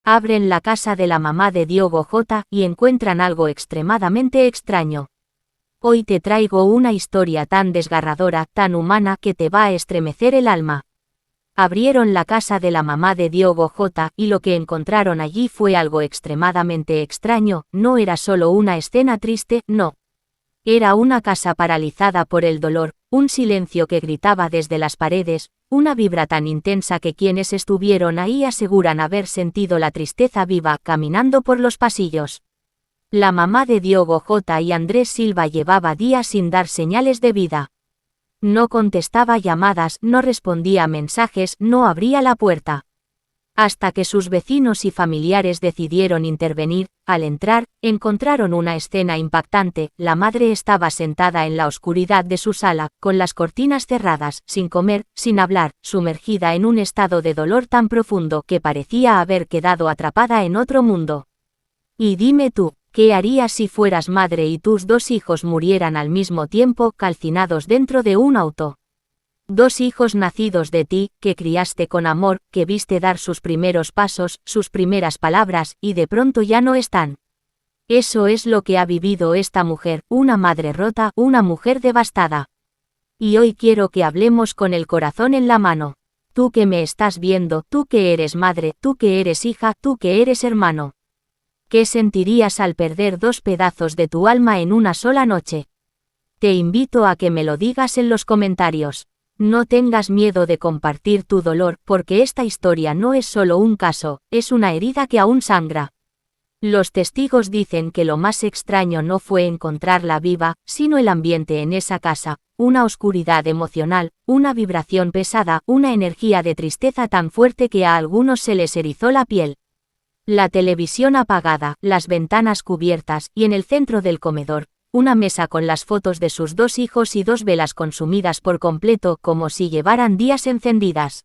Abren la casa de la mamá de Diogo Jota y encuentran algo extremadamente extraño. Hoy te traigo una historia tan desgarradora, tan humana, que te va a estremecer el alma. Abrieron la casa de la mamá de Diogo Jota y lo que encontraron allí fue algo extremadamente extraño. No era solo una escena triste, no. Era una casa paralizada por el dolor, un silencio que gritaba desde las paredes, una vibra tan intensa que quienes estuvieron ahí aseguran haber sentido la tristeza viva caminando por los pasillos. La mamá de Diogo Jota y Andrés Silva llevaba días sin dar señales de vida. No contestaba llamadas, no respondía a mensajes, no abría la puerta. Hasta que sus vecinos y familiares decidieron intervenir. Al entrar, encontraron una escena impactante. La madre estaba sentada en la oscuridad de su sala, con las cortinas cerradas, sin comer, sin hablar, sumergida en un estado de dolor tan profundo que parecía haber quedado atrapada en otro mundo. Y dime tú, ¿qué harías si fueras madre y tus dos hijos murieran al mismo tiempo, calcinados dentro de un auto? Dos hijos nacidos de ti, que criaste con amor, que viste dar sus primeros pasos, sus primeras palabras, y de pronto ya no están. Eso es lo que ha vivido esta mujer, una madre rota, una mujer devastada. Y hoy quiero que hablemos con el corazón en la mano. Tú que me estás viendo, tú que eres madre, tú que eres hija, tú que eres hermano. ¿Qué sentirías al perder dos pedazos de tu alma en una sola noche? Te invito a que me lo digas en los comentarios. No tengas miedo de compartir tu dolor, porque esta historia no es solo un caso, es una herida que aún sangra. Los testigos dicen que lo más extraño no fue encontrarla viva, sino el ambiente en esa casa, una oscuridad emocional, una vibración pesada, una energía de tristeza tan fuerte que a algunos se les erizó la piel. La televisión apagada, las ventanas cubiertas, y en el centro del comedor, una mesa con las fotos de sus dos hijos y dos velas consumidas por completo, como si llevaran días encendidas.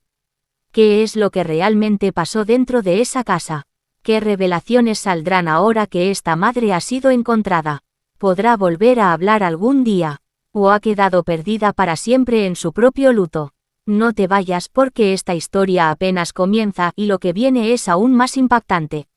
¿Qué es lo que realmente pasó dentro de esa casa? ¿Qué revelaciones saldrán ahora que esta madre ha sido encontrada? ¿Podrá volver a hablar algún día? ¿O ha quedado perdida para siempre en su propio luto? No te vayas porque esta historia apenas comienza y lo que viene es aún más impactante.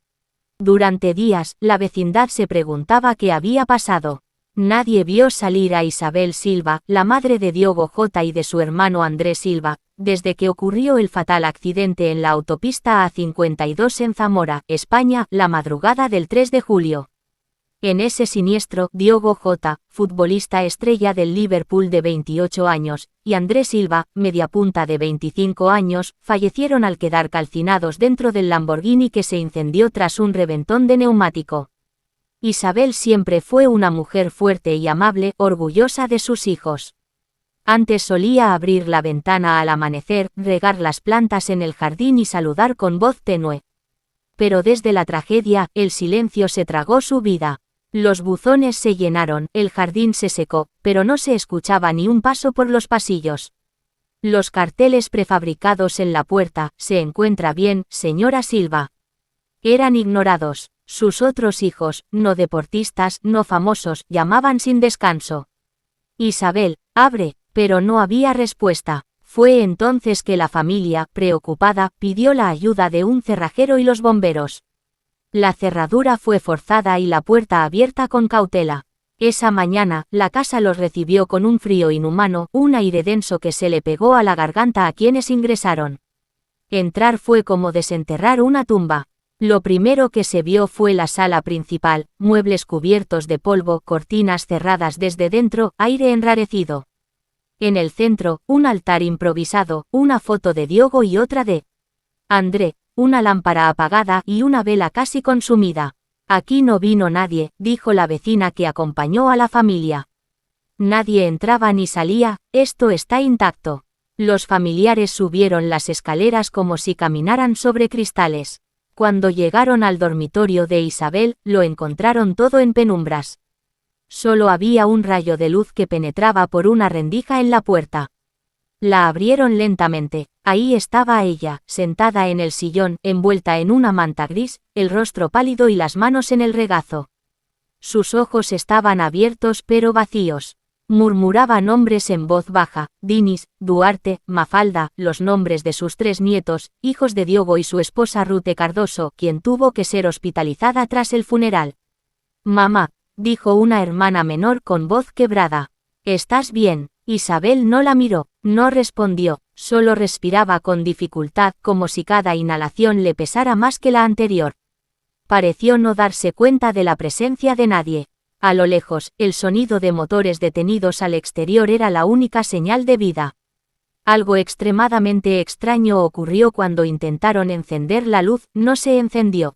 Durante días, la vecindad se preguntaba qué había pasado. Nadie vio salir a Isabel Silva, la madre de Diogo Jota y de su hermano Andrés Silva, desde que ocurrió el fatal accidente en la autopista A52 en Zamora, España, la madrugada del 3 de julio. En ese siniestro, Diogo Jota, futbolista estrella del Liverpool de 28 años, y Andrés Silva, mediapunta de 25 años, fallecieron al quedar calcinados dentro del Lamborghini que se incendió tras un reventón de neumático. Isabel siempre fue una mujer fuerte y amable, orgullosa de sus hijos. Antes solía abrir la ventana al amanecer, regar las plantas en el jardín y saludar con voz tenue. Pero desde la tragedia, el silencio se tragó su vida. Los buzones se llenaron, el jardín se secó, pero no se escuchaba ni un paso por los pasillos. Los carteles prefabricados en la puerta, ¿se encuentra bien, señora Silva?, eran ignorados. Sus otros hijos, no deportistas, no famosos, llamaban sin descanso. Isabel, abre, pero no había respuesta. Fue entonces que la familia, preocupada, pidió la ayuda de un cerrajero y los bomberos. La cerradura fue forzada y la puerta abierta con cautela. Esa mañana, la casa los recibió con un frío inhumano, un aire denso que se le pegó a la garganta a quienes ingresaron. Entrar fue como desenterrar una tumba. Lo primero que se vio fue la sala principal, muebles cubiertos de polvo, cortinas cerradas desde dentro, aire enrarecido. En el centro, un altar improvisado, una foto de Diogo y otra de André, una lámpara apagada y una vela casi consumida. Aquí no vino nadie, dijo la vecina que acompañó a la familia. Nadie entraba ni salía, esto está intacto. Los familiares subieron las escaleras como si caminaran sobre cristales. Cuando llegaron al dormitorio de Isabel, lo encontraron todo en penumbras. Solo había un rayo de luz que penetraba por una rendija en la puerta. La abrieron lentamente. Ahí estaba ella, sentada en el sillón, envuelta en una manta gris, el rostro pálido y las manos en el regazo. Sus ojos estaban abiertos pero vacíos. Murmuraba nombres en voz baja: Dinis, Duarte, Mafalda, los nombres de sus 3 nietos, hijos de Diogo y su esposa Rute Cardoso, quien tuvo que ser hospitalizada tras el funeral. Mamá, dijo una hermana menor con voz quebrada. ¿Estás bien? Isabel no la miró, no respondió, solo respiraba con dificultad, como si cada inhalación le pesara más que la anterior. Pareció no darse cuenta de la presencia de nadie. A lo lejos, el sonido de motores detenidos al exterior era la única señal de vida. Algo extremadamente extraño ocurrió cuando intentaron encender la luz, no se encendió.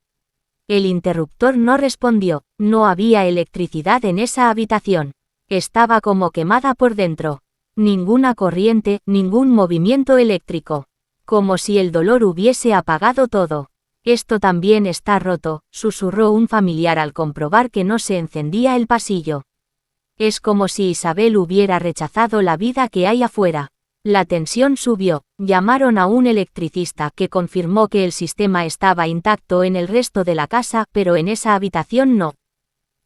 El interruptor no respondió, no había electricidad en esa habitación. Estaba como quemada por dentro. Ninguna corriente, ningún movimiento eléctrico. Como si el dolor hubiese apagado todo. Esto también está roto, susurró un familiar al comprobar que no se encendía el pasillo. Es como si Isabel hubiera rechazado la vida que hay afuera. La tensión subió, llamaron a un electricista que confirmó que el sistema estaba intacto en el resto de la casa, pero en esa habitación no.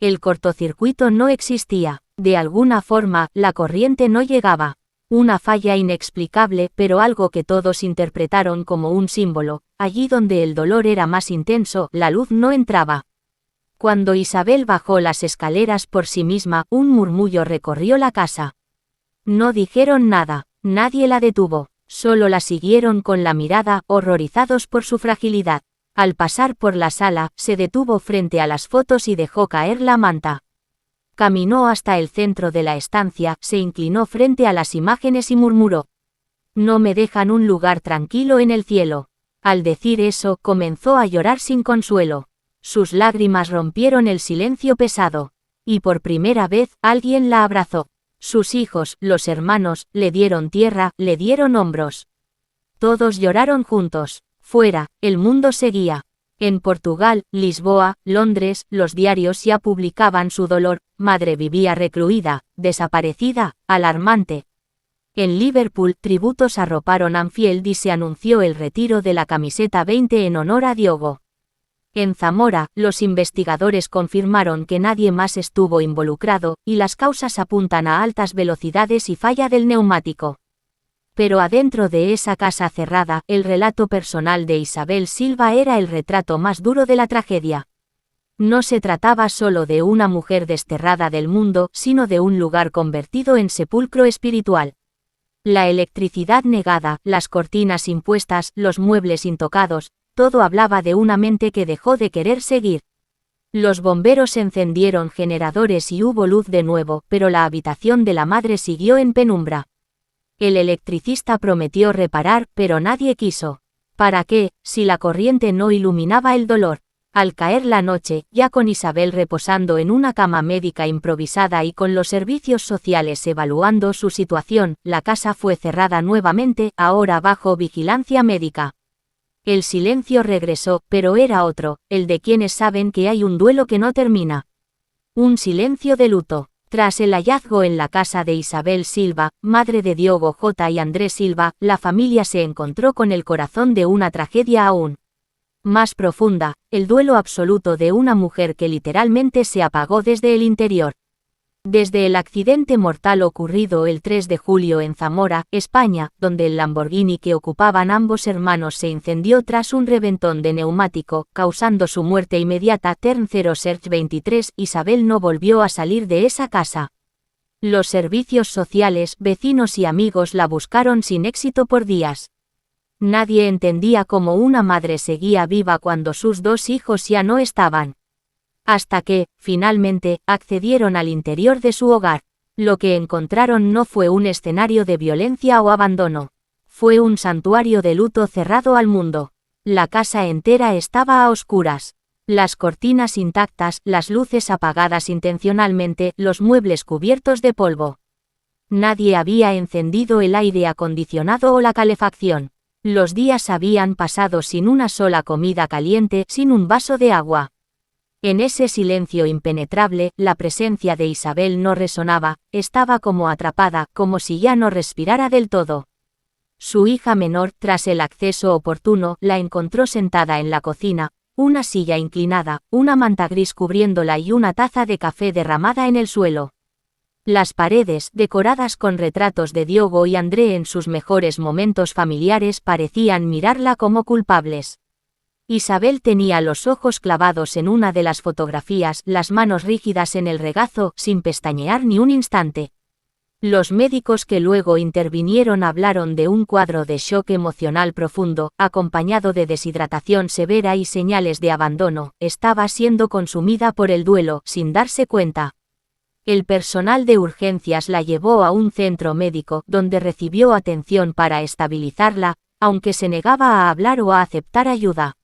El cortocircuito no existía, de alguna forma, la corriente no llegaba. Una falla inexplicable, pero algo que todos interpretaron como un símbolo: allí donde el dolor era más intenso, la luz no entraba. Cuando Isabel bajó las escaleras por sí misma, un murmullo recorrió la casa. No dijeron nada, nadie la detuvo, solo la siguieron con la mirada, horrorizados por su fragilidad. Al pasar por la sala, se detuvo frente a las fotos y dejó caer la manta. Caminó hasta el centro de la estancia, se inclinó frente a las imágenes y murmuró: no me dejan un lugar tranquilo en el cielo. Al decir eso, comenzó a llorar sin consuelo. Sus lágrimas rompieron el silencio pesado. Y por primera vez, alguien la abrazó. Sus hijos, los hermanos, le dieron tierra, le dieron hombros. Todos lloraron juntos. Fuera, el mundo seguía. En Portugal, Lisboa, Londres, los diarios ya publicaban su dolor: madre vivía recluida, desaparecida, alarmante. En Liverpool, tributos arroparon Anfield y se anunció el retiro de la camiseta 20 en honor a Diogo. En Zamora, los investigadores confirmaron que nadie más estuvo involucrado, y las causas apuntan a altas velocidades y falla del neumático. Pero adentro de esa casa cerrada, el relato personal de Isabel Silva era el retrato más duro de la tragedia. No se trataba solo de una mujer desterrada del mundo, sino de un lugar convertido en sepulcro espiritual. La electricidad negada, las cortinas impuestas, los muebles intocados, todo hablaba de una mente que dejó de querer seguir. Los bomberos encendieron generadores y hubo luz de nuevo, pero la habitación de la madre siguió en penumbra. El electricista prometió reparar, pero nadie quiso. ¿Para qué, si la corriente no iluminaba el dolor? Al caer la noche, ya con Isabel reposando en una cama médica improvisada y con los servicios sociales evaluando su situación, la casa fue cerrada nuevamente, ahora bajo vigilancia médica. El silencio regresó, pero era otro, el de quienes saben que hay un duelo que no termina. Un silencio de luto. Tras el hallazgo en la casa de Isabel Silva, madre de Diogo J. y Andrés Silva, la familia se encontró con el corazón de una tragedia aún más profunda, el duelo absoluto de una mujer que literalmente se apagó desde el interior. Desde el accidente mortal ocurrido el 3 de julio en Zamora, España, donde el Lamborghini que ocupaban ambos hermanos se incendió tras un reventón de neumático, causando su muerte inmediata, Term 0 Search 23, Isabel no volvió a salir de esa casa. Los servicios sociales, vecinos y amigos la buscaron sin éxito por días. Nadie entendía cómo una madre seguía viva cuando sus 2 hijos ya no estaban. Hasta que, finalmente, accedieron al interior de su hogar. Lo que encontraron no fue un escenario de violencia o abandono. Fue un santuario de luto cerrado al mundo. La casa entera estaba a oscuras. Las cortinas intactas, las luces apagadas intencionalmente, los muebles cubiertos de polvo. Nadie había encendido el aire acondicionado o la calefacción. Los días habían pasado sin una sola comida caliente, sin un vaso de agua. En ese silencio impenetrable, la presencia de Isabel no resonaba, estaba como atrapada, como si ya no respirara del todo. Su hija menor, tras el acceso oportuno, la encontró sentada en la cocina, una silla inclinada, una manta gris cubriéndola y una taza de café derramada en el suelo. Las paredes, decoradas con retratos de Diogo y André en sus mejores momentos familiares, parecían mirarla como culpables. Isabel tenía los ojos clavados en una de las fotografías, las manos rígidas en el regazo, sin pestañear ni un instante. Los médicos que luego intervinieron hablaron de un cuadro de shock emocional profundo, acompañado de deshidratación severa y señales de abandono. Estaba siendo consumida por el duelo, sin darse cuenta. El personal de urgencias la llevó a un centro médico, donde recibió atención para estabilizarla, aunque se negaba a hablar o a aceptar ayuda.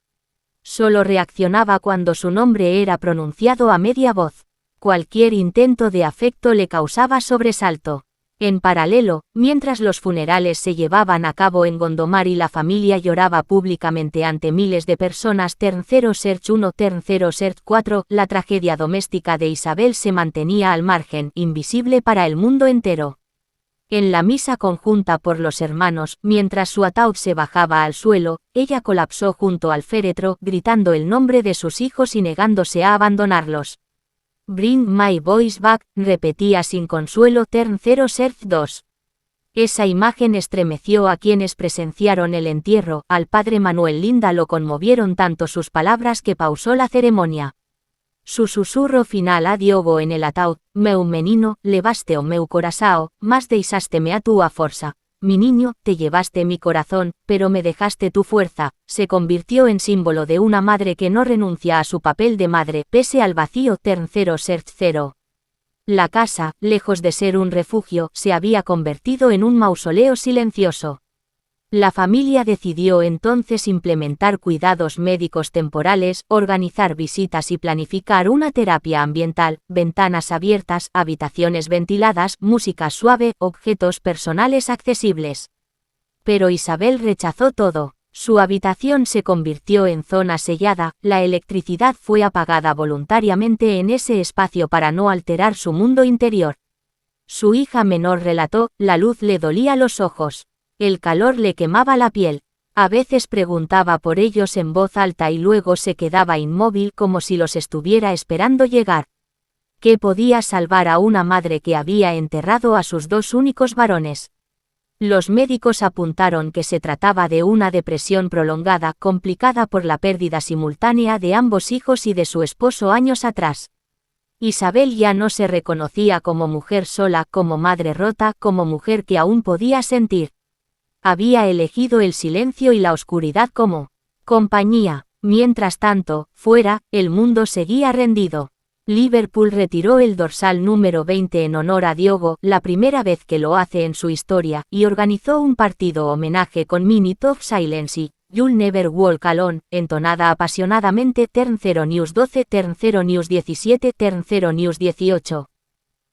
Solo reaccionaba cuando su nombre era pronunciado a media voz. Cualquier intento de afecto le causaba sobresalto. En paralelo, mientras los funerales se llevaban a cabo en Gondomar y la familia lloraba públicamente ante miles de personas, Tercero Search 1 Tercero Search 4, la tragedia doméstica de Isabel se mantenía al margen, invisible para el mundo entero. En la misa conjunta por los hermanos, mientras su ataúd se bajaba al suelo, ella colapsó junto al féretro, gritando el nombre de sus hijos y negándose a abandonarlos. Bring my boys back, repetía sin consuelo Tercero Search 2. Esa imagen estremeció a quienes presenciaron el entierro. Al padre Manuel Linda lo conmovieron tanto sus palabras que pausó la ceremonia. Su susurro final a Diogo en el ataúd: meu menino, levaste o meu corazao, mas deixásteme a túa forza. Mi niño, te llevaste mi corazón, pero me dejaste tu fuerza, se convirtió en símbolo de una madre que no renuncia a su papel de madre, pese al vacío. Tercero Search 0. La casa, lejos de ser un refugio, se había convertido en un mausoleo silencioso. La familia decidió entonces implementar cuidados médicos temporales, organizar visitas y planificar una terapia ambiental, ventanas abiertas, habitaciones ventiladas, música suave, objetos personales accesibles. Pero Isabel rechazó todo. Su habitación se convirtió en zona sellada, la electricidad fue apagada voluntariamente en ese espacio para no alterar su mundo interior. Su hija menor relató: la luz le dolía los ojos. El calor le quemaba la piel. A veces preguntaba por ellos en voz alta y luego se quedaba inmóvil como si los estuviera esperando llegar. ¿Qué podía salvar a una madre que había enterrado a sus dos únicos varones? Los médicos apuntaron que se trataba de una depresión prolongada, complicada por la pérdida simultánea de ambos hijos y de su esposo años atrás. Isabel ya no se reconocía como mujer sola, como madre rota, como mujer que aún podía sentir. Había elegido el silencio y la oscuridad como compañía. Mientras tanto, fuera, el mundo seguía rendido. Liverpool retiró el dorsal número 20 en honor a Diogo, la primera vez que lo hace en su historia, y organizó un partido homenaje con Minute of Silence y You'll Never Walk Alone, entonada apasionadamente. Tercero News 12, Tercero News 17, Tercero News 18.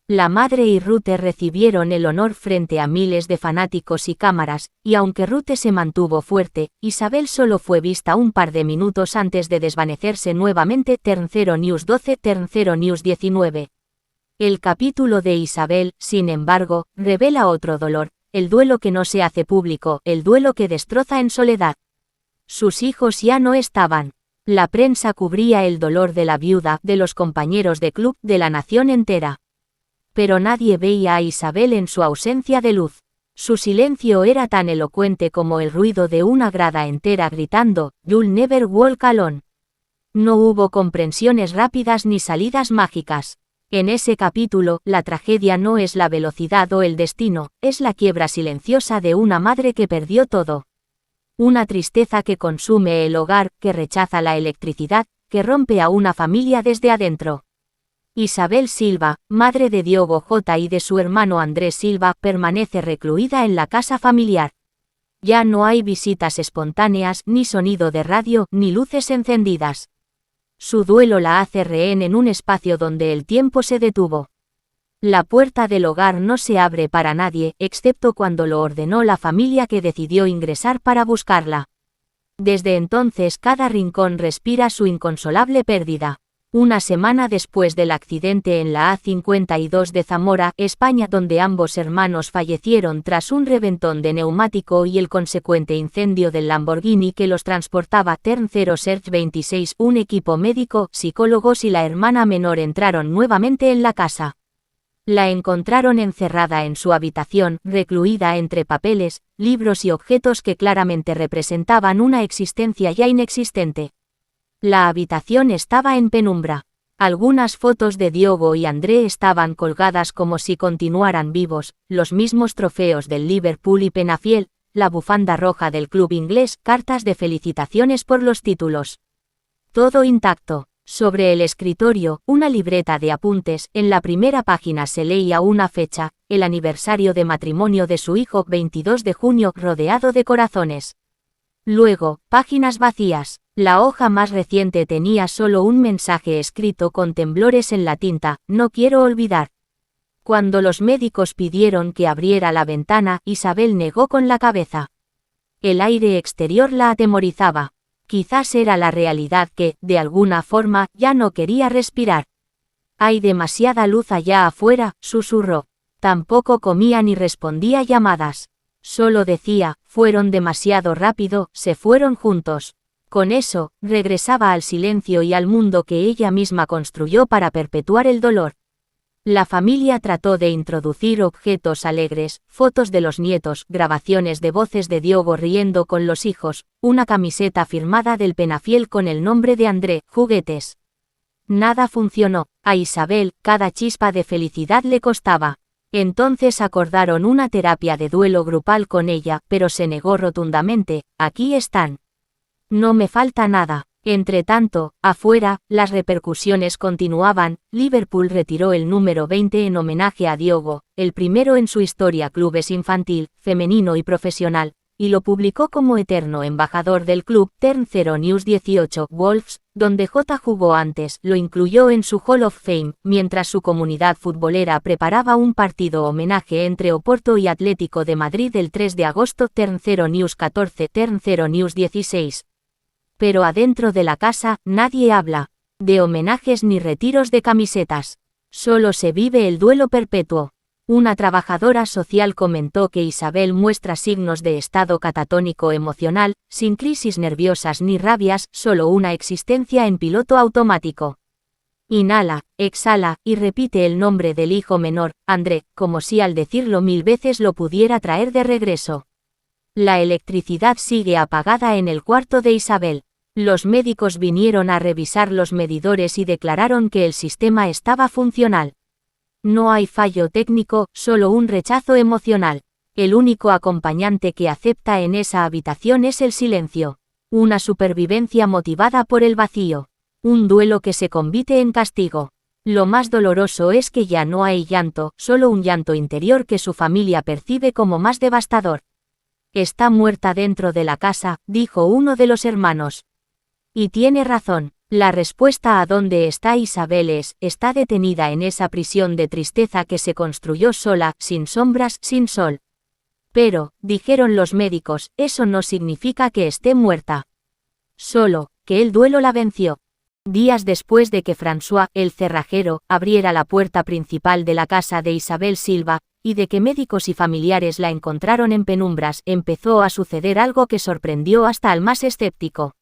La madre y Ruth recibieron el honor frente a miles de fanáticos y cámaras, y aunque Ruth se mantuvo fuerte, Isabel solo fue vista un par de minutos antes de desvanecerse nuevamente. Tercero News 12, Tercero News 19. El capítulo de Isabel, sin embargo, revela otro dolor, el duelo que no se hace público, el duelo que destroza en soledad. Sus hijos ya no estaban. La prensa cubría el dolor de la viuda, de los compañeros de club, de la nación entera. Pero nadie veía a Isabel en su ausencia de luz. Su silencio era tan elocuente como el ruido de una grada entera gritando: You'll never walk alone. No hubo comprensiones rápidas ni salidas mágicas. En ese capítulo, la tragedia no es la velocidad o el destino, es la quiebra silenciosa de una madre que perdió todo. Una tristeza que consume el hogar, que rechaza la electricidad, que rompe a una familia desde adentro. Isabel Silva, madre de Diogo J. y de su hermano Andrés Silva, permanece recluida en la casa familiar. Ya no hay visitas espontáneas, ni sonido de radio, ni luces encendidas. Su duelo la hace rehén en un espacio donde el tiempo se detuvo. La puerta del hogar no se abre para nadie, excepto cuando lo ordenó la familia que decidió ingresar para buscarla. Desde entonces cada rincón respira su inconsolable pérdida. Una semana después del accidente en la A52 de Zamora, España, donde ambos hermanos fallecieron tras un reventón de neumático y el consecuente incendio del Lamborghini que los transportaba. Tercero Search 26, un equipo médico, psicólogos y la hermana menor entraron nuevamente en la casa. La encontraron encerrada en su habitación, recluida entre papeles, libros y objetos que claramente representaban una existencia ya inexistente. La habitación estaba en penumbra. Algunas fotos de Diogo y André estaban colgadas como si continuaran vivos, los mismos trofeos del Liverpool y Penafiel, la bufanda roja del club inglés, cartas de felicitaciones por los títulos. Todo intacto. Sobre el escritorio, una libreta de apuntes, en la primera página se leía una fecha, el aniversario de matrimonio de su hijo, 22 de junio, rodeado de corazones. Luego, páginas vacías. La hoja más reciente tenía solo un mensaje escrito con temblores en la tinta: no quiero olvidar. Cuando los médicos pidieron que abriera la ventana, Isabel negó con la cabeza. El aire exterior la atemorizaba. Quizás era la realidad que, de alguna forma, ya no quería respirar. Hay demasiada luz allá afuera, susurró. Tampoco comía ni respondía llamadas. Solo decía, fueron demasiado rápido, se fueron juntos. Con eso, regresaba al silencio y al mundo que ella misma construyó para perpetuar el dolor. La familia trató de introducir objetos alegres, fotos de los nietos, grabaciones de voces de Diogo riendo con los hijos, una camiseta firmada del Penafiel con el nombre de André, juguetes. Nada funcionó. A Isabel, cada chispa de felicidad le costaba. Entonces acordaron una terapia de duelo grupal con ella, pero se negó rotundamente. Aquí están. No me falta nada. Entretanto, afuera, las repercusiones continuaban. Liverpool retiró el número 20 en homenaje a Diogo, el primero en su historia clubes infantil, femenino y profesional, y lo publicó como eterno embajador del club. Tercero News 18 Wolves, donde J jugó antes, lo incluyó en su Hall of Fame, mientras su comunidad futbolera preparaba un partido homenaje entre Oporto y Atlético de Madrid el 3 de agosto. Tercero News 14 Tercero News 16. Pero adentro de la casa, nadie habla de homenajes ni retiros de camisetas. Solo se vive el duelo perpetuo. Una trabajadora social comentó que Isabel muestra signos de estado catatónico emocional, sin crisis nerviosas ni rabias, solo una existencia en piloto automático. Inhala, exhala, y repite el nombre del hijo menor, André, como si al decirlo 1000 veces lo pudiera traer de regreso. La electricidad sigue apagada en el cuarto de Isabel. Los médicos vinieron a revisar los medidores y declararon que el sistema estaba funcional. No hay fallo técnico, solo un rechazo emocional. El único acompañante que acepta en esa habitación es el silencio. Una supervivencia motivada por el vacío. Un duelo que se convierte en castigo. Lo más doloroso es que ya no hay llanto, solo un llanto interior que su familia percibe como más devastador. Está muerta dentro de la casa, dijo uno de los hermanos. Y tiene razón. La respuesta a dónde está Isabel está detenida en esa prisión de tristeza que se construyó sola, sin sombras, sin sol. Pero, dijeron los médicos, eso no significa que esté muerta. Solo, que el duelo la venció. Días después de que François, el cerrajero, abriera la puerta principal de la casa de Isabel Silva, y de que médicos y familiares la encontraron en penumbras, empezó a suceder algo que sorprendió hasta al más escéptico.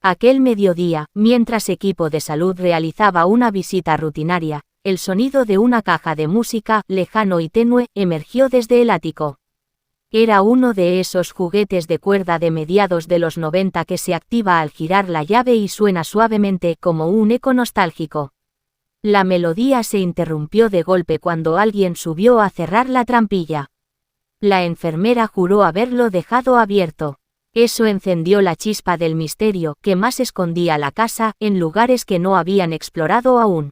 Aquel mediodía, mientras equipo de salud realizaba una visita rutinaria, el sonido de una caja de música, lejano y tenue, emergió desde el ático. Era uno de esos juguetes de cuerda de mediados de los 90 que se activa al girar la llave y suena suavemente como un eco nostálgico. La melodía se interrumpió de golpe cuando alguien subió a cerrar la trampilla. La enfermera juró haberlo dejado abierto. Eso encendió la chispa del misterio que más escondía la casa, en lugares que no habían explorado aún.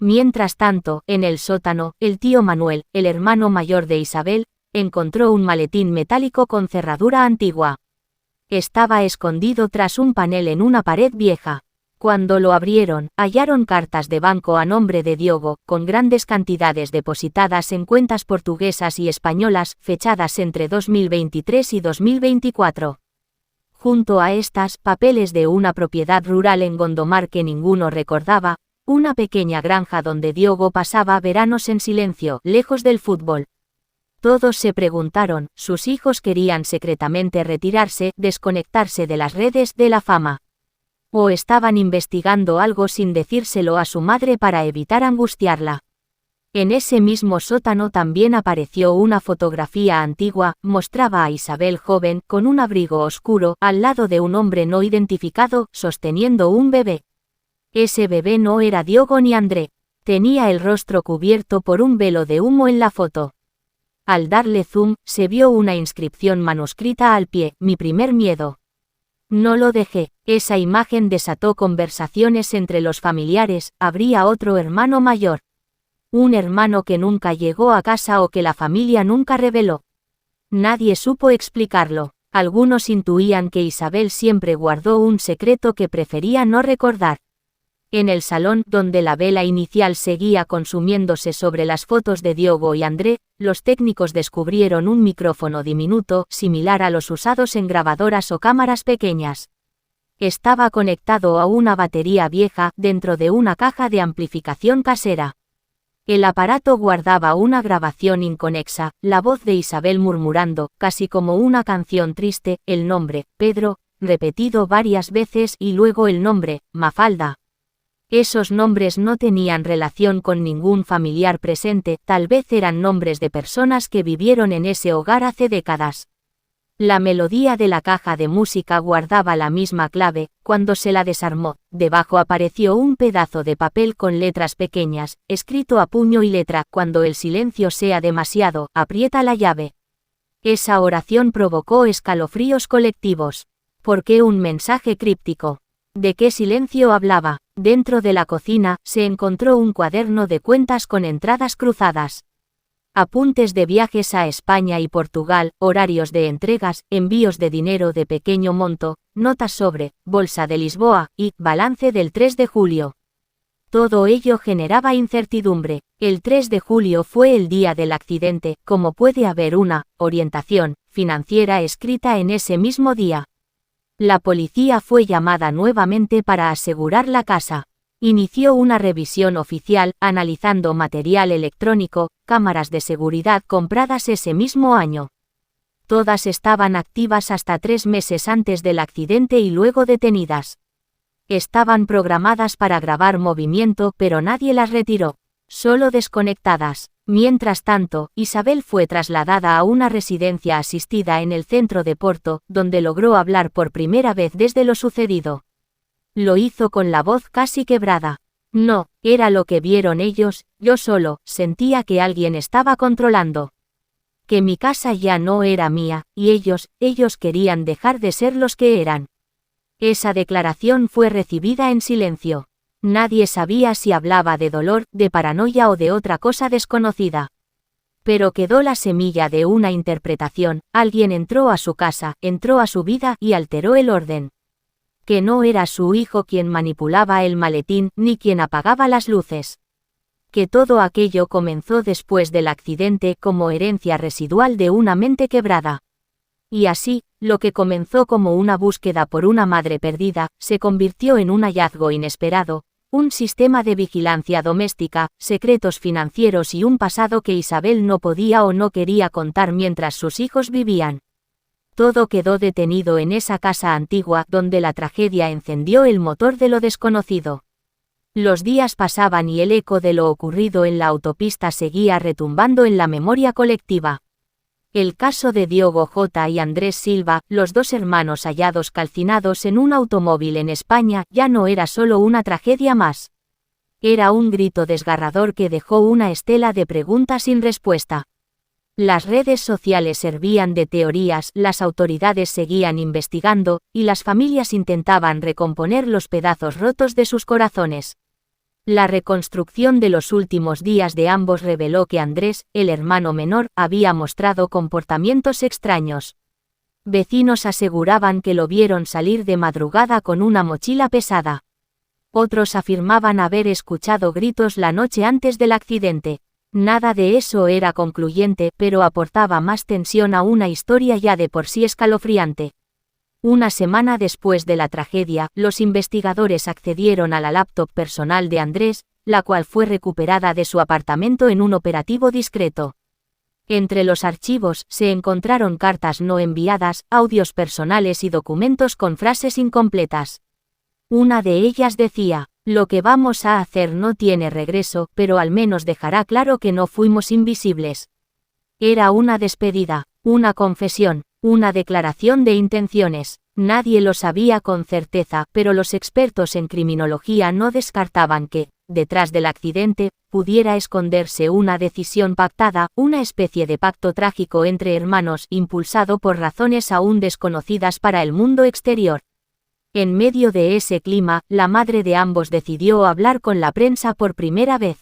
Mientras tanto, en el sótano, el tío Manuel, el hermano mayor de Isabel, encontró un maletín metálico con cerradura antigua. Estaba escondido tras un panel en una pared vieja. Cuando lo abrieron, hallaron cartas de banco a nombre de Diogo, con grandes cantidades depositadas en cuentas portuguesas y españolas, fechadas entre 2023 y 2024. Junto a estas, papeles de una propiedad rural en Gondomar que ninguno recordaba, una pequeña granja donde Diogo pasaba veranos en silencio, lejos del fútbol. Todos se preguntaron, sus hijos querían secretamente retirarse, desconectarse de las redes de la fama. O estaban investigando algo sin decírselo a su madre para evitar angustiarla. En ese mismo sótano también apareció una fotografía antigua, mostraba a Isabel joven, con un abrigo oscuro, al lado de un hombre no identificado, sosteniendo un bebé. Ese bebé no era Diogo ni André. Tenía el rostro cubierto por un velo de humo en la foto. Al darle zoom, se vio una inscripción manuscrita al pie: mi primer miedo. No lo dejé. Esa imagen desató conversaciones entre los familiares. Habría otro hermano mayor. Un hermano que nunca llegó a casa o que la familia nunca reveló. Nadie supo explicarlo. Algunos intuían que Isabel siempre guardó un secreto que prefería no recordar. En el salón, donde la vela inicial seguía consumiéndose sobre las fotos de Diogo y André, los técnicos descubrieron un micrófono diminuto, similar a los usados en grabadoras o cámaras pequeñas. Estaba conectado a una batería vieja, dentro de una caja de amplificación casera. El aparato guardaba una grabación inconexa, la voz de Isabel murmurando, casi como una canción triste, el nombre, Pedro, repetido varias veces, y luego el nombre, Mafalda. Esos nombres no tenían relación con ningún familiar presente, tal vez eran nombres de personas que vivieron en ese hogar hace décadas. La melodía de la caja de música guardaba la misma clave. Cuando se la desarmó, debajo apareció un pedazo de papel con letras pequeñas, escrito a puño y letra: cuando el silencio sea demasiado, aprieta la llave. Esa oración provocó escalofríos colectivos. ¿Por qué un mensaje críptico? ¿De qué silencio hablaba? Dentro de la cocina, se encontró un cuaderno de cuentas con entradas cruzadas. Apuntes de viajes a España y Portugal, horarios de entregas, envíos de dinero de pequeño monto, notas sobre Bolsa de Lisboa y balance del 3 de julio. Todo ello generaba incertidumbre. El 3 de julio fue el día del accidente. ¿Cómo puede haber una orientación financiera escrita en ese mismo día? La policía fue llamada nuevamente para asegurar la casa. Inició una revisión oficial, analizando material electrónico, cámaras de seguridad compradas ese mismo año. Todas estaban activas hasta 3 meses antes del accidente y luego detenidas. Estaban programadas para grabar movimiento, pero nadie las retiró. Solo desconectadas. Mientras tanto, Isabel fue trasladada a una residencia asistida en el centro de Porto, donde logró hablar por primera vez desde lo sucedido. Lo hizo con la voz casi quebrada. No, era lo que vieron ellos, yo solo sentía que alguien estaba controlando. Que mi casa ya no era mía, y ellos querían dejar de ser los que eran. Esa declaración fue recibida en silencio. Nadie sabía si hablaba de dolor, de paranoia o de otra cosa desconocida. Pero quedó la semilla de una interpretación: alguien entró a su casa, entró a su vida y alteró el orden. Que no era su hijo quien manipulaba el maletín, ni quien apagaba las luces. Que todo aquello comenzó después del accidente como herencia residual de una mente quebrada. Y así, lo que comenzó como una búsqueda por una madre perdida, se convirtió en un hallazgo inesperado, un sistema de vigilancia doméstica, secretos financieros y un pasado que Isabel no podía o no quería contar mientras sus hijos vivían. Todo quedó detenido en esa casa antigua, donde la tragedia encendió el motor de lo desconocido. Los días pasaban y el eco de lo ocurrido en la autopista seguía retumbando en la memoria colectiva. El caso de Diogo J. y Andrés Silva, los dos hermanos hallados calcinados en un automóvil en España, ya no era solo una tragedia más. Era un grito desgarrador que dejó una estela de preguntas sin respuesta. Las redes sociales servían de teorías, las autoridades seguían investigando, y las familias intentaban recomponer los pedazos rotos de sus corazones. La reconstrucción de los últimos días de ambos reveló que Andrés, el hermano menor, había mostrado comportamientos extraños. Vecinos aseguraban que lo vieron salir de madrugada con una mochila pesada. Otros afirmaban haber escuchado gritos la noche antes del accidente. Nada de eso era concluyente, pero aportaba más tensión a una historia ya de por sí escalofriante. Una semana después de la tragedia, los investigadores accedieron a la laptop personal de Andrés, la cual fue recuperada de su apartamento en un operativo discreto. Entre los archivos se encontraron cartas no enviadas, audios personales y documentos con frases incompletas. Una de ellas decía: Lo que vamos a hacer no tiene regreso, pero al menos dejará claro que no fuimos invisibles. Era una despedida, una confesión, una declaración de intenciones. Nadie lo sabía con certeza, pero los expertos en criminología no descartaban que, detrás del accidente, pudiera esconderse una decisión pactada, una especie de pacto trágico entre hermanos, impulsado por razones aún desconocidas para el mundo exterior. En medio de ese clima, la madre de ambos decidió hablar con la prensa por primera vez.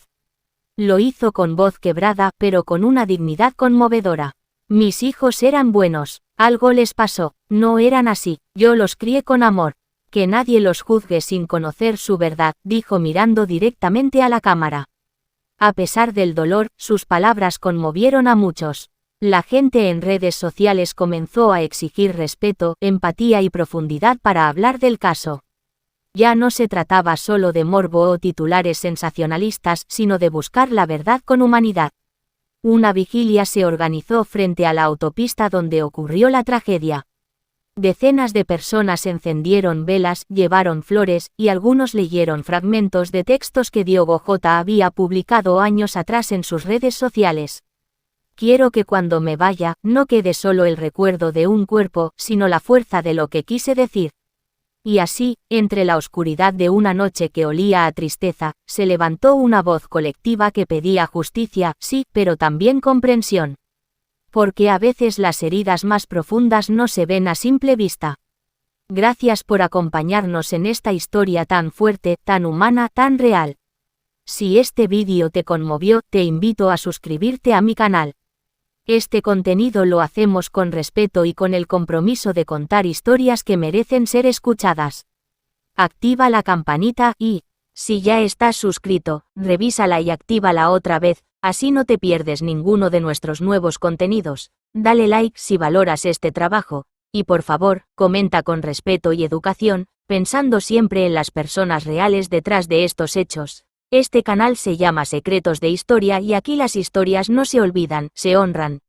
Lo hizo con voz quebrada, pero con una dignidad conmovedora. Mis hijos eran buenos, algo les pasó, no eran así, yo los crié con amor. Que nadie los juzgue sin conocer su verdad, dijo mirando directamente a la cámara. A pesar del dolor, sus palabras conmovieron a muchos. La gente en redes sociales comenzó a exigir respeto, empatía y profundidad para hablar del caso. Ya no se trataba solo de morbo o titulares sensacionalistas, sino de buscar la verdad con humanidad. Una vigilia se organizó frente a la autopista donde ocurrió la tragedia. Decenas de personas encendieron velas, llevaron flores, y algunos leyeron fragmentos de textos que Diogo J. había publicado años atrás en sus redes sociales. Quiero que cuando me vaya, no quede solo el recuerdo de un cuerpo, sino la fuerza de lo que quise decir. Y así, entre la oscuridad de una noche que olía a tristeza, se levantó una voz colectiva que pedía justicia, sí, pero también comprensión. Porque a veces las heridas más profundas no se ven a simple vista. Gracias por acompañarnos en esta historia tan fuerte, tan humana, tan real. Si este vídeo te conmovió, te invito a suscribirte a mi canal. Este contenido lo hacemos con respeto y con el compromiso de contar historias que merecen ser escuchadas. Activa la campanita y, si ya estás suscrito, revísala y actívala otra vez, así no te pierdes ninguno de nuestros nuevos contenidos. Dale like si valoras este trabajo, y por favor, comenta con respeto y educación, pensando siempre en las personas reales detrás de estos hechos. Este canal se llama Secretos de Historia y aquí las historias no se olvidan, se honran.